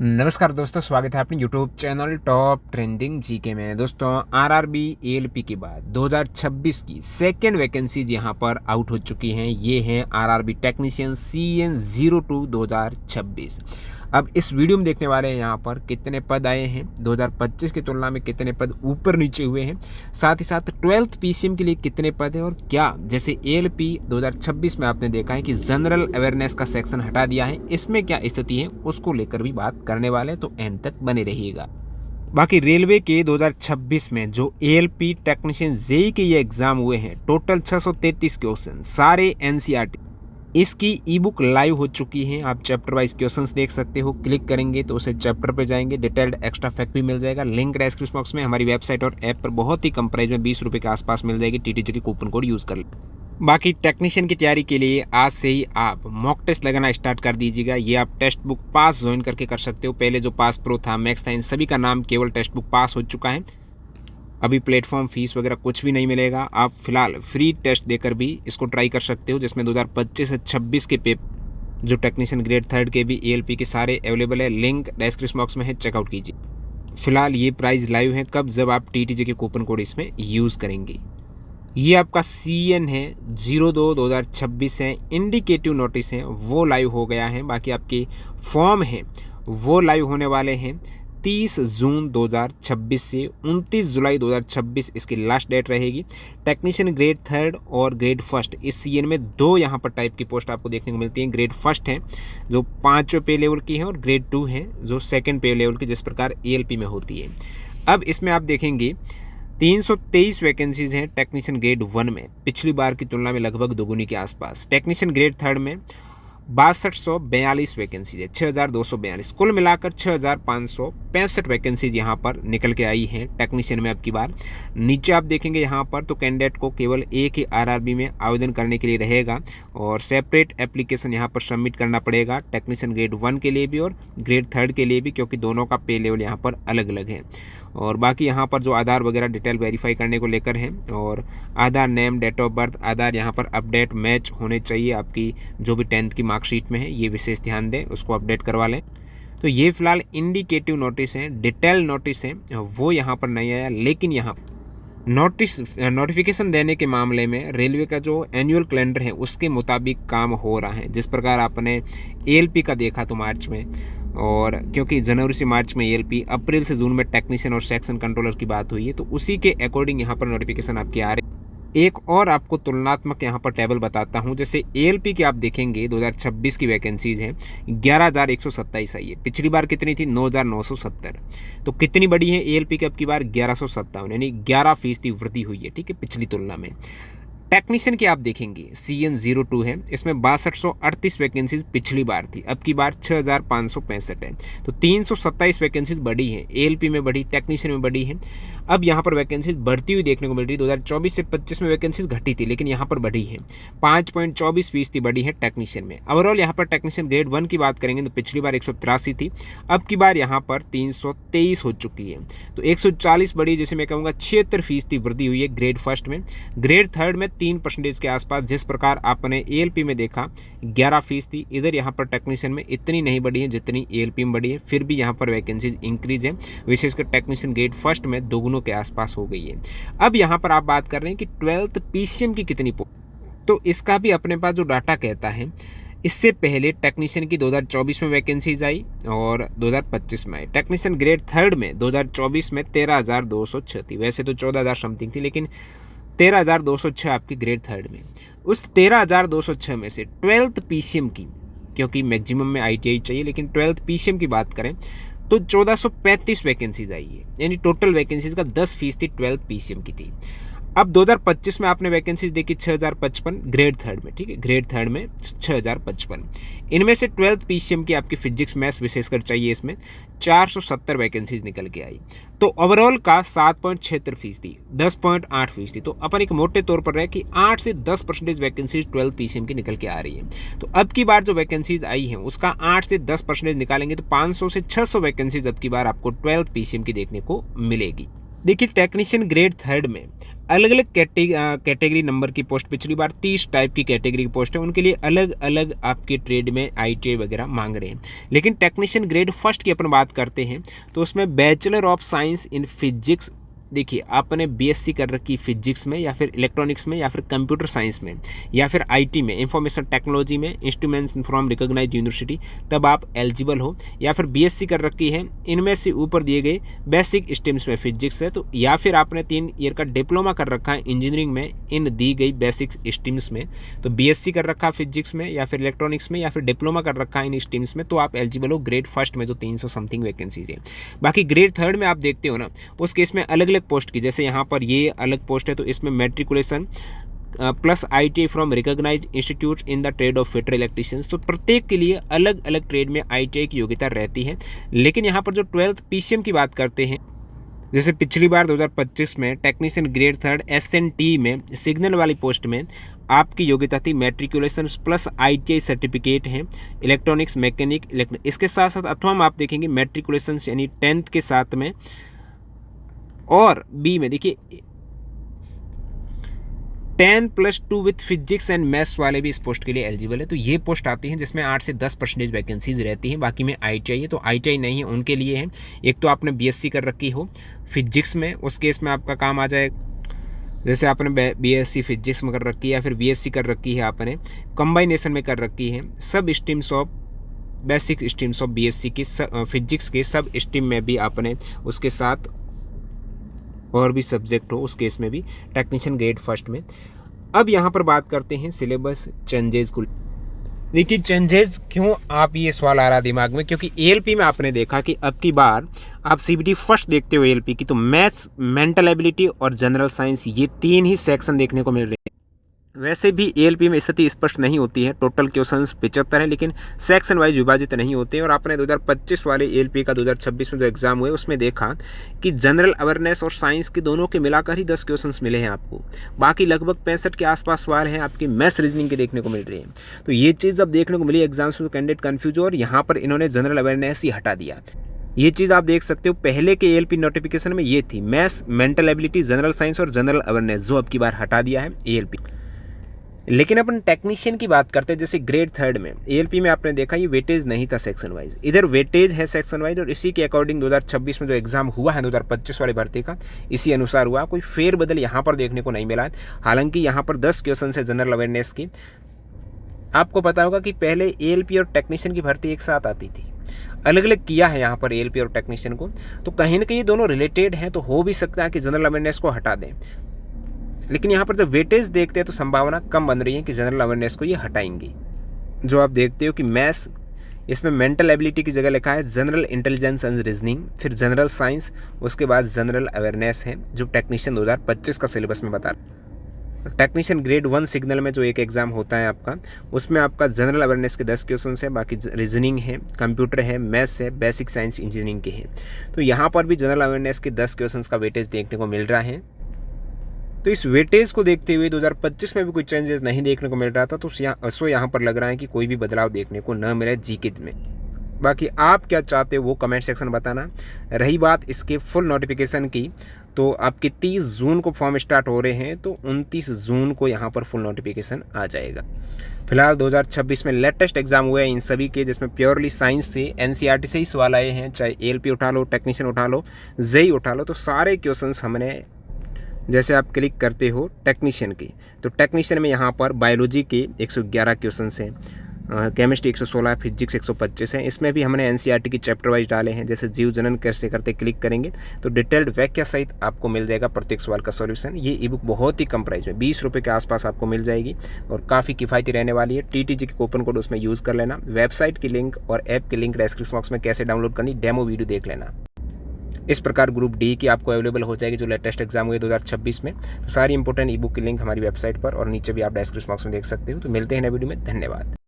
नमस्कार दोस्तों, स्वागत है अपने YouTube channel top trending GK में। दोस्तों, आरआरबी एएलपी के बाद 2026 की सेकेंड वैकेंसीज यहां पर आउट हो चुकी हैं। ये हैं आरआरबी टेक्नीशियन CN02 2026। अब इस वीडियो में देखने वाले हैं यहाँ पर कितने पद आए हैं, 2025 की तुलना में कितने पद ऊपर नीचे हुए हैं, साथ ही साथ 12th पीसीएम के लिए कितने पद हैं और क्या जैसे एएलपी 2026 में आपने देखा है कि जनरल अवेयरनेस का सेक्शन हटा दिया है, इसमें क्या स्थिति है उसको लेकर भी बात करने वाले हैं, तो एंड तक बने रहिएगा। बाकी रेलवे के 2026 में जो एएलपी टेक्नीशियन जेई के ये एग्जाम हुए हैं, टोटल 633 क्वेश्चन, सारे एनसीईआरटी। इसकी ई बुक लाइव हो चुकी है। आप चैप्टर वाइज क्वेश्चंस देख सकते हो। क्लिक करेंगे तो उसे चैप्टर पे जाएंगे, डिटेल्ड एक्स्ट्रा फैक्ट भी मिल जाएगा। लिंक डिस्क्रिप्शन बॉक्स में हमारी वेबसाइट और ऐप पर बहुत ही कम प्राइस में 20 रुपये के आसपास मिल जाएगी। टीटीजी के कूपन कोड यूज़ कर ले। बाकी टेक्नीशियन की तैयारी के लिए आज से ही आप मॉक टेस्ट लगाना स्टार्ट कर दीजिएगा। ये आप टेस्ट बुक पास ज्वाइन करके कर सकते हो। पहले जो पास प्रो था, मैक्स था, इन सभी का नाम केवल टेस्ट बुक पास हो चुका है। अभी प्लेटफॉर्म फीस वगैरह कुछ भी नहीं मिलेगा। आप फिलहाल फ्री टेस्ट देकर भी इसको ट्राई कर सकते हो, जिसमें 2025 से 26 के पेपर जो टेक्नीशियन ग्रेड 3 के भी एएलपी के सारे अवेलेबल है। लिंक डिस्क्रिप्शन बॉक्स में है, चेकआउट कीजिए। फिलहाल ये प्राइस लाइव है, कब जब आप टीटीजी के कूपन कोड इसमें यूज़ करेंगे। ये आपका CN है 02/2026 है। इंडिकेटिव नोटिस है वो लाइव हो गया है। बाकी आपके फॉर्म है वो लाइव होने वाले हैं 30 जून 2026 से 29 जुलाई 2026 इसकी लास्ट डेट रहेगी। टेक्नीशियन ग्रेड 3 और ग्रेड 1 इस CN में दो यहाँ पर टाइप की पोस्ट आपको देखने को मिलती हैं। ग्रेड 1 है जो 5वें पे लेवल की है और ग्रेड 2 है जो 2nd पे लेवल की, जिस प्रकार एएलपी में होती है। अब इसमें आप देखेंगे 323 वैकेंसीज हैं टेक्नीशियन ग्रेड 1 में, पिछली बार की तुलना में लगभग दोगुनी के आसपास। टेक्नीशियन ग्रेड 3 में 6242 वैकेंसीज है, 6242। कुल मिलाकर 6565 वैकेंसीज यहाँ पर निकल के आई हैं टेक्नीशियन में। अब की बार नीचे आप देखेंगे यहाँ पर तो कैंडिडेट को केवल एक ही आरआरबी में आवेदन करने के लिए रहेगा और सेपरेट एप्लीकेशन यहाँ पर सबमिट करना पड़ेगा टेक्नीशियन ग्रेड 1 के लिए भी और ग्रेड 3 के लिए भी, क्योंकि दोनों का पे लेवल यहाँ पर अलग अलग है। और बाकी यहाँ पर जो आधार वगैरह डिटेल वेरीफाई करने को लेकर है, और आधार नेम, डेट ऑफ बर्थ, आधार यहाँ पर अपडेट मैच होने चाहिए आपकी जो भी 10th की मार्कशीट में है, ये विशेष ध्यान दें, उसको अपडेट करवा लें। तो ये फिलहाल इंडिकेटिव नोटिस है, डिटेल नोटिस है वो यहाँ पर नहीं आया। लेकिन यहाँ नोटिफिकेशन देने के मामले में रेलवे का जो एनुअल कैलेंडर है उसके मुताबिक काम हो रहा है। जिस प्रकार आपने एएलपी का देखा तो मार्च में, और क्योंकि जनवरी से मार्च में एएलपी, अप्रैल से जून में टेक्नीशियन और सेक्शन कंट्रोलर की बात हुई है, तो उसी के अकॉर्डिंग यहाँ पर नोटिफिकेशन आपकी आ रही है। एक और आपको तुलनात्मक यहाँ पर टेबल बताता हूँ। जैसे एएलपी की आप देखेंगे 2026 की वैकेंसीज हैं 11,127 आई है। पिछली बार कितनी थी? 9,970। तो कितनी बड़ी है एएलपी की अब की बार? 1157, यानी 11% वृद्धि हुई है, ठीक है, पिछली तुलना में। टेक्नीशियन की आप देखेंगे CN02 है, इसमें 6238 वैकेंसीज पिछली बार थी, अब की बार 6565 है। तो 327 वैकेंसीज बढ़ी है, एएलपी में बढ़ी, टेक्नीशियन में बढ़ी है। अब यहाँ पर वैकेंसीज बढ़ती हुई देखने को मिल रही है। 2024 से 25 में वैकेंसीज घटी थी, लेकिन यहाँ पर बढ़ी है, 5.24% बढ़ी है टेक्नीशियन में। ओवरऑल यहाँ पर टेक्नीशियन ग्रेड 1 की बात करेंगे तो पिछली बार 183 थी, अब की बार यहाँ पर 323 हो चुकी है। तो 140 बढ़ी, जैसे मैं कहूँगा 76% वृद्धि हुई है ग्रेड 1 में। ग्रेड 3 में 3% के आसपास, जिस प्रकार आपने एएलपी में देखा 11%, इधर यहाँ पर टेक्नीशियन में इतनी नहीं बढ़ी है जितनी एएलपी में बढ़ी है। फिर भी यहाँ पर वैकेंसीज इंक्रीज है, विशेषकर टेक्नीशियन ग्रेड 1 में दोगुनों के आसपास हो गई है। अब यहाँ पर आप बात कर रहे हैं कि 12th पीसीएम की कितनी, तो इसका भी अपने पास जो डाटा कहता है, इससे पहले टेक्नीशियन की 2024 में वैकेंसीज आई और 2025 में आई। टेक्नीशियन ग्रेड 3 में 2024 में 13,206 थी, वैसे तो 14,000 समथिंग थी, लेकिन 13,206 आपकी ग्रेड 3 में। उस 13,206 में से 12th पीसीएम की, क्योंकि मैक्सिमम में आईटीआई चाहिए, लेकिन 12th पीसीएम की बात करें तो 1435 वैकेंसीज आई है, यानी टोटल वैकेंसीज का 10% 12th पीसीएम की थी। अब 2025 में आपने वैकेंसीज देखी 6055 ग्रेड 3 में, ठीक है, ग्रेड 3 में 6055। इनमें से 12th पीसीएम की आपकी फिजिक्स मैथ्स विशेषकर चाहिए, इसमें 470 वैकेंसीज निकल के आई। तो ओवरऑल का 7.76%, 10.8%। तो अपन एक मोटे तौर पर रहे कि 8 से 10% वैकेंसीज 12th पीसीएम की निकल के आ रही है। तो अब की बार जो वैकेंसीज आई हैं उसका 8 से 10% निकालेंगे तो 500 से 600 वैकेंसीज अब की बार आपको 12th पीसीएम की देखने को मिलेगी। देखिए टेक्नीशियन ग्रेड थर्ड में अलग अलग कैटेगरी नंबर की पोस्ट, पिछली बार 30 टाइप की कैटेगरी की पोस्ट है, उनके लिए अलग अलग आपके ट्रेड में ITI वगैरह मांग रहे हैं। लेकिन टेक्नीशियन ग्रेड फर्स्ट की अपन बात करते हैं तो उसमें bachelor of science in physics, देखिए आपने BSc कर रखी फिजिक्स में या फिर इलेक्ट्रॉनिक्स में या फिर कंप्यूटर साइंस में या फिर IT में, इंफॉर्मेशन टेक्नोलॉजी में, इंस्ट्रूमेंट्स फ्रॉम रिकॉग्नाइज्ड यूनिवर्सिटी, तब आप एलिजिबल हो। या फिर BSc कर रखी है इनमें से ऊपर दिए गए बेसिक स्ट्रीम्स में फिजिक्स है तो, या फिर आपने 3 ईयर का डिप्लोमा कर रखा है इंजीनियरिंग में इन दी गई बेसिक स्ट्रीम्स में, तो BSc कर रखा फिजिक्स में या फिर इलेक्ट्रॉनिक्स में या फिर डिप्लोमा कर रखा है इन स्ट्रीम्स में, तो आप एलिजिबल हो ग्रेड फर्स्ट में जो 300 समथिंग वैकेंसीज है। बाकी ग्रेड थर्ड में आप देखते हो ना, उस केस में अलग अलग पोस्ट की, जैसे यहाँ पर ये अलग पोस्ट है तो इसमें matriculation plus ITI from recognized institute in the trade of fitter electricians, तो प्रत्येक के लिए अलग अलग ट्रेड में ITI की योग्यता रहती है। लेकिन यहाँ पर जो 12th PCM की बात करते हैं, जैसे पिछली बार 2025 में टेक्नीशियन ग्रेड थर्ड SNT में सिग्नल वाली पोस्ट में आपकी योग्यता थी मैट्रिकुलेशन प्लस ITI सर्टिफिकेट है इलेक्ट्रॉनिक्स मैकेनिक इसके साथ साथ, अथवा हम आप देखेंगे मैट्रिकुलेशन यानी 10th के साथ में, और B में देखिए 10+2 विथ फिजिक्स एंड मैथ्स वाले भी इस पोस्ट के लिए एलिजिबल है। तो ये पोस्ट आती हैं जिसमें 8 से 10% वैकेंसीज रहती हैं। बाकी में ITI है तो ITI नहीं है उनके लिए है, एक तो आपने BSc कर रखी हो फिजिक्स में, उस केस में आपका काम आ जाए, जैसे आपने BSc फिजिक्स में कर रखी है या फिर BSc कर रखी है आपने कम्बाइनेशन में कर रखी है, सब streams of basic streams of BSc की फिजिक्स के सब स्ट्रीम में भी आपने उसके साथ और भी सब्जेक्ट हो, उस केस में भी टेक्नीशियन ग्रेड फर्स्ट में। अब यहाँ पर बात करते हैं सिलेबस चेंजेस को। देखिए चेंजेस क्यों, आप ये सवाल आ रहा दिमाग में, क्योंकि ALP में आपने देखा कि अब की बार आप CBT फर्स्ट देखते हो ALP की, तो मैथ्स, मेंटल एबिलिटी और जनरल साइंस ये 3 ही सेक्शन देखने को मिल रहे हैं। वैसे भी ALP में स्थिति स्पष्ट नहीं होती है, टोटल क्वेश्चंस 75 है लेकिन सेक्शन वाइज विभाजित नहीं होते हैं। और आपने 2025 वाले ALP का 2026 में जो एग्जाम हुए उसमें देखा कि जनरल अवेयरनेस और साइंस के दोनों के मिलाकर ही 10 क्वेश्चंस मिले हैं आपको, बाकी लगभग 65 के आसपास सवाल हैं आपके मैथ्स रीजनिंग के देखने को मिल रहे हैं। तो ये चीज़ जब देखने को मिली एग्जाम्स में, कैंडिडेट कन्फ्यूज हो, और यहाँ पर इन्होंने जनरल अवेयरनेस ही हटा दिया। ये चीज़ आप देख सकते हो, पहले के ALP नोटिफिकेशन में ये थी maths, mental ability, general science और जनरल अवेयरनेस, जो अब की बार हटा दिया है ALP। लेकिन अपन टेक्नीशियन की बात करते हैं, जैसे ग्रेड थर्ड में ALP में आपने देखा ये वेटेज नहीं था सेक्शन वाइज, इधर वेटेज है सेक्शन वाइज, और इसी के अकॉर्डिंग 2026 में जो एग्जाम हुआ है 2025 वाली भर्ती का, इसी अनुसार हुआ, कोई फेरबदल यहाँ पर देखने को नहीं मिला है। हालांकि यहाँ पर 10 क्वेश्चन है जनरल अवेयरनेस की। आपको पता होगा कि पहले ALP और टेक्नीशियन की भर्ती एक साथ आती थी, अलग अलग किया है यहाँ पर ALP और टेक्नीशियन को, तो कहीं ना कहीं दोनों रिलेटेड हैं, तो हो भी सकता है कि जनरल अवेयरनेस को हटा दें। लेकिन यहाँ पर जब वेटेज देखते हैं तो संभावना कम बन रही है कि जनरल अवेयरनेस को ये हटाएंगे। जो आप देखते हो कि मैथ्स, इसमें मेंटल एबिलिटी की जगह लिखा है जनरल इंटेलिजेंस एंड रीजनिंग, फिर जनरल साइंस, उसके बाद जनरल अवेयरनेस है जो टेक्नीशियन 2025 का सिलेबस में बता रहा है। टेक्नीशियन ग्रेड 1 सिग्नल में जो एक एग्जाम होता है आपका, उसमें आपका जनरल अवेयरनेस के 10 क्वेश्चन है, बाकी रीजनिंग है, कंप्यूटर है, मैथ्स है, बेसिक साइंस इंजीनियरिंग के हैं। तो यहाँ पर भी जनरल अवेयरनेस के 10 क्वेश्चन का वेटेज देखने को मिल रहा है। तो इस वेटेज को देखते हुए 2025 में भी कोई चेंजेस नहीं देखने को मिल रहा था, तो यहाँ पर लग रहा है कि कोई भी बदलाव देखने को न मिले जीके में। बाकी आप क्या चाहते हो वो कमेंट सेक्शन बताना। रही बात इसके फुल नोटिफिकेशन की, तो आपके 30 जून को फॉर्म स्टार्ट हो रहे हैं, तो 29 जून को यहाँ पर फुल नोटिफिकेशन आ जाएगा। फिलहाल 2026 में लेटेस्ट एग्जाम हुए हैं इन सभी के, जिसमें प्योरली साइंस से NCERT से ही सवाल आए हैं, चाहे ALP उठा लो, टेक्नीशियन उठा लो, JEE उठा लो, तो सारे क्वेश्चन हमने, जैसे आप क्लिक करते हो टेक्नीशियन की, तो टेक्नीशियन में यहाँ पर बायोलॉजी के 111 क्वेश्चन हैं, केमिस्ट्री 116, फिजिक्स 125 है। इसमें भी हमने NCERT की चैप्टर वाइज डाले हैं, जैसे जीव जनन कैसे करते क्लिक करेंगे तो डिटेल्ड व्याख्या सहित आपको मिल जाएगा प्रत्येक सवाल का सॉल्यूशन। ये ई बुक बहुत ही कम प्राइस में 20 रुपये के आसपास आपको मिल जाएगी और काफ़ी किफ़ायती रहने वाली है। TTG के कूपन कोड उसमें यूज़ कर लेना। वेबसाइट की लिंक और ऐप की लिंक डिस्क्रिप्शन बॉक्स में कैसे डाउनलोड करनी, डेमो वीडियो देख लेना। इस प्रकार ग्रुप D की आपको अवेलेबल हो जाएगी जो लेटेस्ट एग्जाम हुए 2026 में। तो सारी इंपॉर्टेंट ई बुक की लिंक हमारी वेबसाइट पर और नीचे भी आप डिस्क्रिप्शन बॉक्स में देख सकते हो। तो मिलते हैं नए वीडियो में, धन्यवाद।